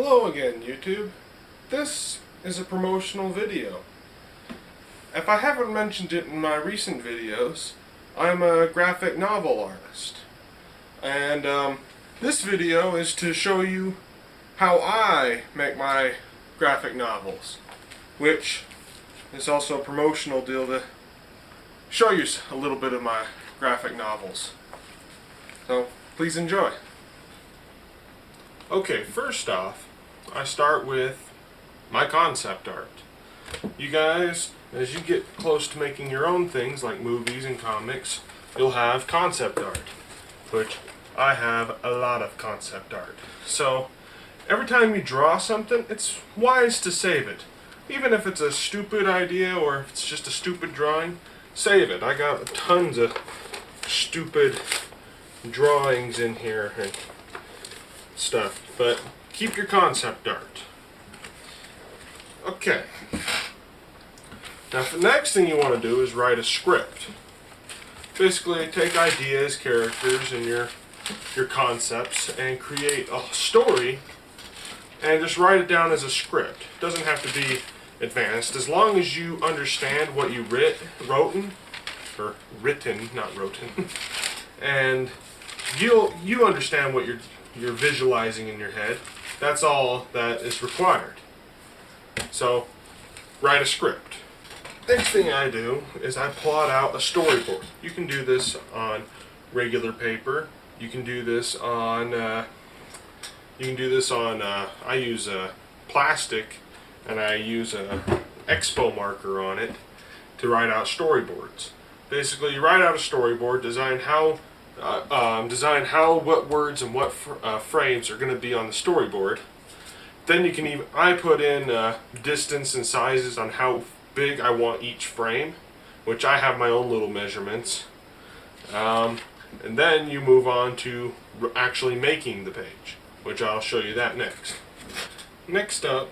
Hello again, YouTube. This is a promotional video. If I haven't mentioned it in my recent videos, I'm a graphic novel artist. And this video is to show you how I make my graphic novels, which is also a promotional deal to show you a little bit of my graphic novels. So, please enjoy. Okay, first off, I start with my concept art. You guys, as you get close to making your own things like movies and comics, you'll have concept art, which I have a lot of concept art. So, every time you draw something, it's wise to save it. Even if it's a stupid idea or if it's just a stupid drawing, save it. I got tons of stupid drawings in here and stuff, but keep your concept art. Okay. Now the next thing you want to do is write a script. Basically take ideas, characters, and your concepts and create a story and just write it down as a script. It doesn't have to be advanced. As long as you understand what you written, and you understand what you're visualizing in your head, that's all that is required. So, write a script. Next thing I do is I plot out a storyboard. You can do this on regular paper. You can do this on I use plastic, and I use a expo marker on it to write out storyboards. Basically, you write out a storyboard, design what words and what frames are going to be on the storyboard. Then you can I put in distance and sizes on how big I want each frame, which I have my own little measurements. And then you move on to actually making the page, which I'll show you that next. Next up,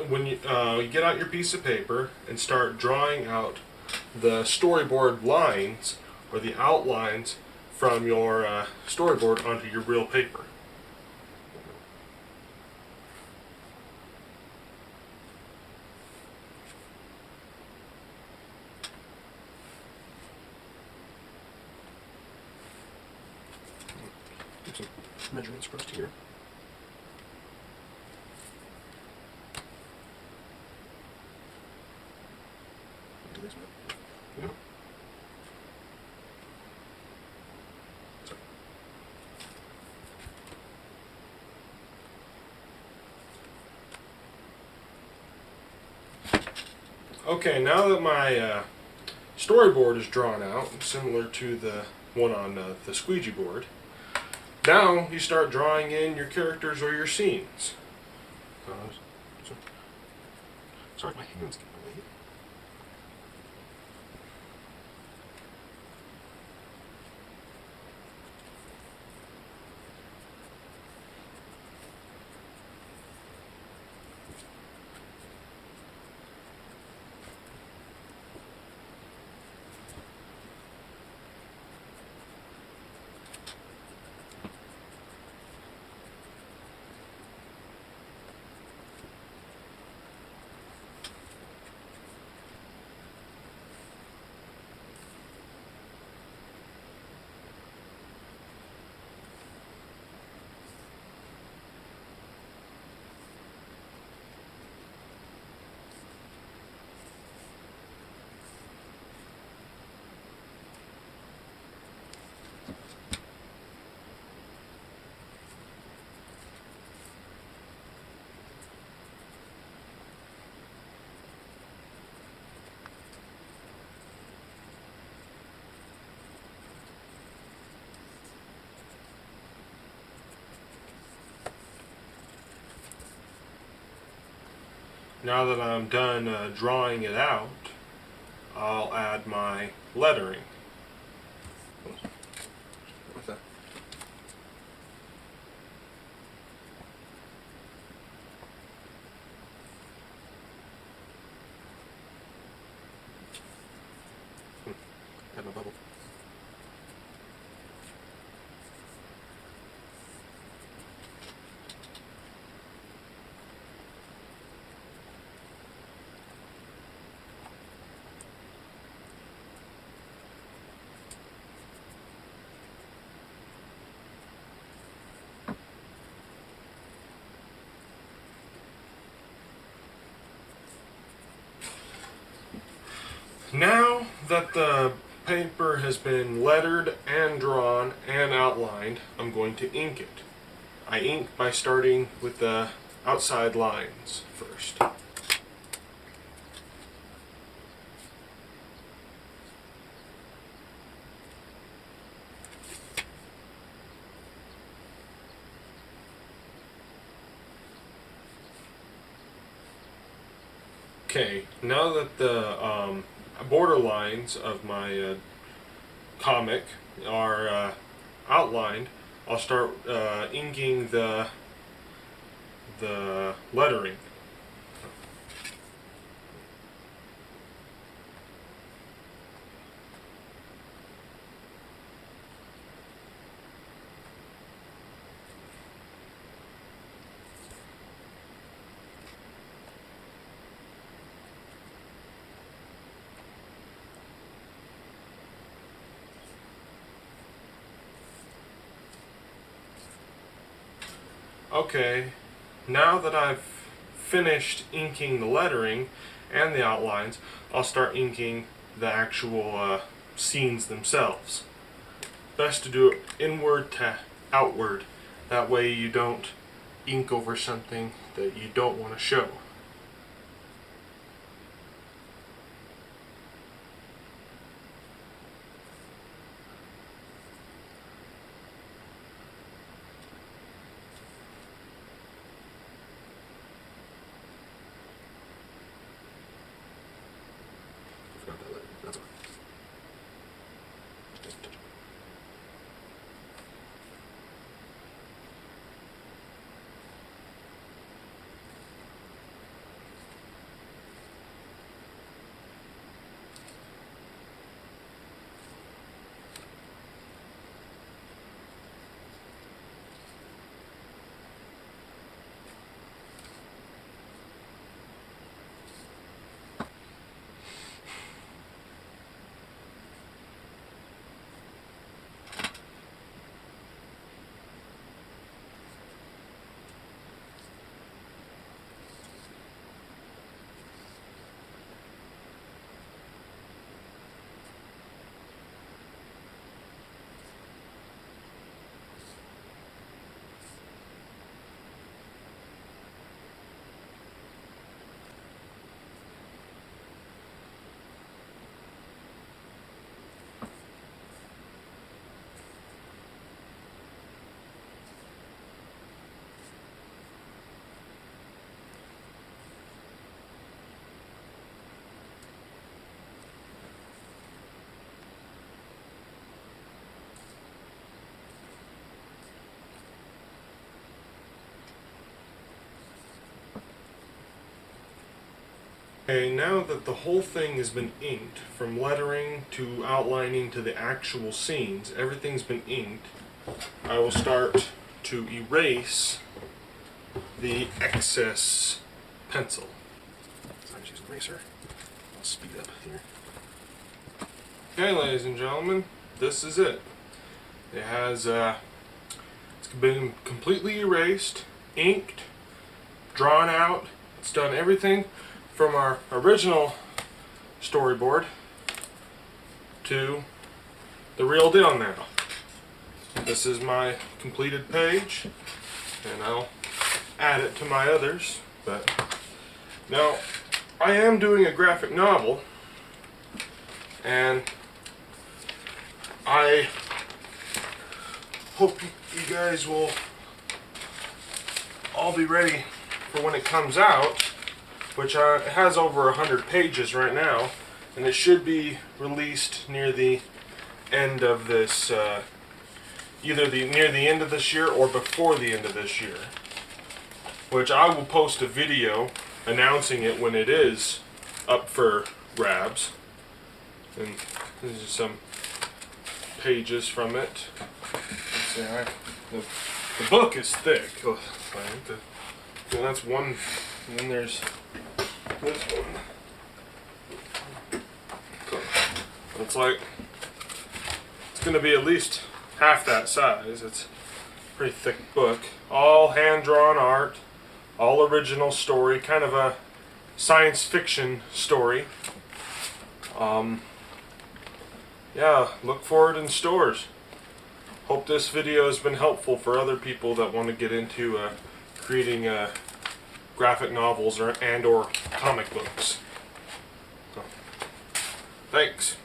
when you get out your piece of paper and start drawing out the storyboard lines or the outlines from your storyboard onto your real paper. Get some measurements for us here. Do this one. Yeah. Okay, now that my storyboard is drawn out, similar to the one on the squeegee board, now you start drawing in your characters or your scenes. Sorry, my hands get away. Now that I'm done drawing it out, I'll add my lettering. What's that? Add my bubble. Now that the paper has been lettered and drawn and outlined, I'm going to ink it. I ink by starting with the outside lines first. Okay, now that the border lines of my comic are outlined, I'll start inking the lettering. Okay, now that I've finished inking the lettering and the outlines, I'll start inking the actual scenes themselves. Best to do it inward to outward. That way you don't ink over something that you don't want to show. That's all. Okay, now that the whole thing has been inked, from lettering to outlining to the actual scenes, everything's been inked, I will start to erase the excess pencil. So I'm using an eraser. I'll speed up here. Okay, ladies and gentlemen, this is it. It has it's been completely erased, inked, drawn out. It's done everything from our original storyboard to the real deal now. This is my completed page, and I'll add it to my others. But now I am doing a graphic novel, and I hope you guys will all be ready for when it comes out, which has over 100 pages right now, and it should be released near the end of this, either near the end of this year or before the end of this year, which I will post a video announcing it when it is up for grabs. And these are some pages from it. See, the book is thick. Oh, that's one. And then there's this one. It's like, it's going to be at least half that size. It's a pretty thick book. All hand-drawn art, all original story, kind of a science fiction story. Yeah, look for it in stores. Hope this video has been helpful for other people that want to get into creating graphic novels or comic books. So, thanks.